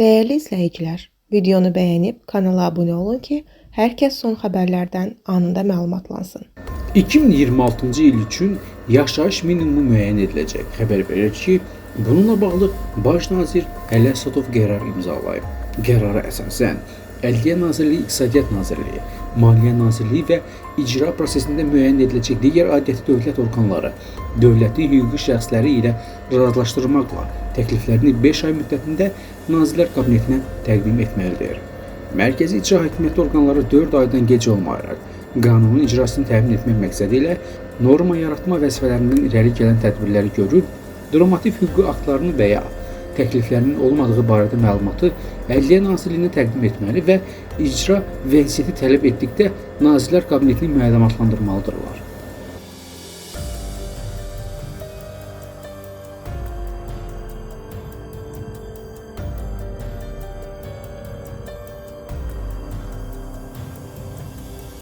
Değerli izləyicilər, videonu bəyənib kanala abunə olun ki, hər kəs son xəbərlərdən anında məlumatlansın. 2026-cı il üçün yaşayış minimumu müəyyən ediləcək. Xəbər verir ki, bununla bağlı Baş nazir Əli Əsədov qərar imzalayıb. Qərara əsasən Ədliyyə Nazirliyi, İqtisadiyyat Nazirliyi, Maliyyə Nazirliyi və icra prosesində müəyyən ediləcək digər aidiyyatı dövlət orqanları dövlətin hüquqi şəxsləri ilə razılaşdırmaqla təkliflərini 5 ay müddətində Nazirlər Kabinetinə təqdim etməlidir. Mərkəzi icra hakimiyyəti orqanları 4 aydan gec olmayaraq qanunun icrasını təmin etmək məqsədi ilə norma yaratma vəzifələrindən irəli gələn tədbirləri görür, normativ hüquqi aktlarını və ya təkliflərinin olmadığı barədə məlumatı Ədliyyə Nazirliyinə təqdim etməli və icra vəziyyəti tələb etdikdə Nazirlər Kabinetini məlumatlandırmalıdırlar.